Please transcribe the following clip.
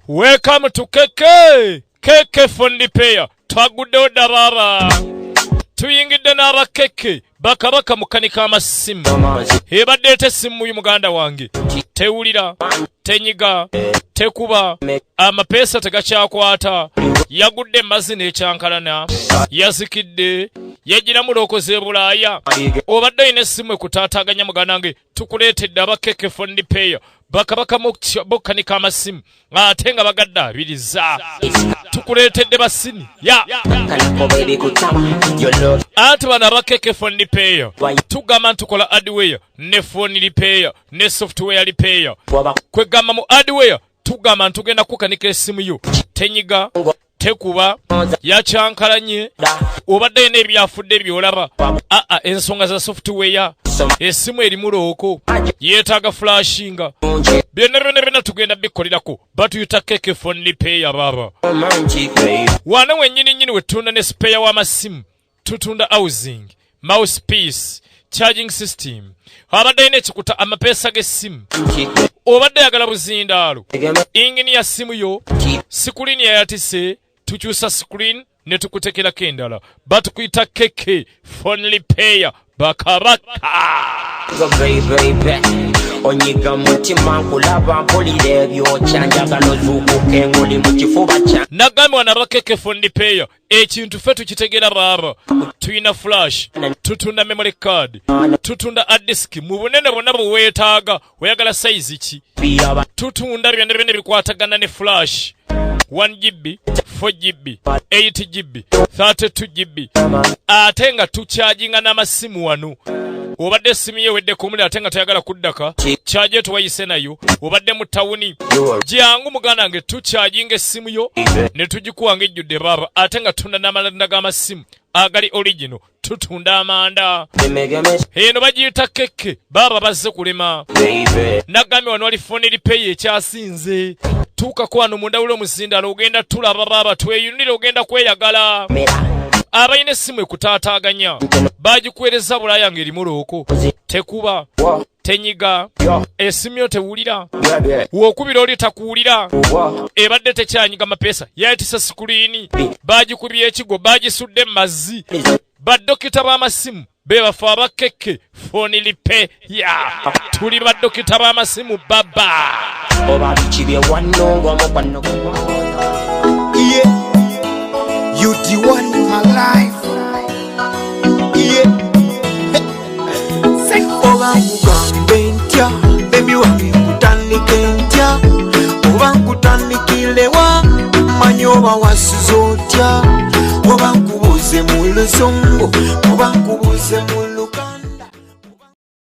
Welcome to KK Fundi Payer. Twaguddewo darara. Tuyingidde n'aba KK. Bakabaka mukanika amasimu. Ebadde ete simu yu muganda wange. Tewulira, tenyiga, tekuba, amapeesa tegakyakwata. Yagudde mazina ekyankalana. Yazikidde. Yagira mulokoze e Bulaaya. Obadde ine simu ekutaataganya muganda wange. Tukuleetedde aba KK Fundi Payer. Bakabaka mukanika amasimu. Ate nga bagadde abiriza. Tukuleetedde basini. Ate bano aba KK Fundi Payer. Tugamba ntukola hardware ne phone repair ne software repair. Kwegamba mu hardware tugamba ntugenda kukanika esimu yo. Tenyiga, tekuba, yakyankalanye, obadde n'ebyafudde byolaba. Ensonga za software. Esimu eri mulooko. Yeetaaga flashinga. Byonna tugenda bikolerako. Batuyita KK Fundi Payer baba. Wana wennyini we tutunda ne spare w'amasimu. Tutunda housing, mousepiece, charging system. Abadde ine ekikuta amapeesa g'essimu. Obadde yagala buzindaalo. Ingini ya simu yo. Screen yayatise. Tukyusa screen ne tukutekerako endala. Batukuyita KK Fundi Payer. Bakabaka. Onyiga mutima nkulaba mpulira ebyokyanjagala ozuukuke ng'oli mu kifuba kya. Nagambye wana aba KK Fundi Payer. Ekintu ffe tukitegeera baba. Tuyina flash. Tutunda memory card. Tutunda hard disk. Mu bunene bwonna bwe weetaaga. Oyagala size ki? Tutunda byonna bikwatagana ne flash. 1GB, 4GB, 8GB, 32GB. Ate nga tukyajinga n'amasimu wano. Obadde simu ye wedde kumuli ate nga tayagala kuddaka. Kyaje tuwayise nayo. Obadde mu tawuni. Jangu muganda wange tukyajinga essimu yo. Ne tugikuwanga ejjudde baba. Ate nga tunda n'amalanda g'amasimu. Agali original. Tutunda amanda. Eno bagiyita KK. Baba bazze kulema. Nagambye wano wali phone repair ekyasinze. Tuukako wano mu ndawulo omuzindaalo ogenda tulaba baba tweyunire ogenda kweyagala. Abayina essimu ekutaataaganya. Bagikuweereza Bulaaya ng'eri mulooko. Tekuba. Tenyiga. Essimu yo tewulira. W'okubira oli takuwulira. Ebadde tekyanyiga mapeesa. Yayitisa screen. Bagikubye ekigo. Bagisudde mu mazzi. Baddokita b'amasimu. Bebafe aba KK Fundi Payer. Tuli baddokita b'amasimu baba. Oba bikibye wannongo mukwano. You the one in my life. Oba nkugambe ntya, baby wange nkutandike ntya. Oba nkutandikire wa, manyi oba wasize otya. Oba nkubuuze mu luzungu, oba nkubuuze mu Luganda.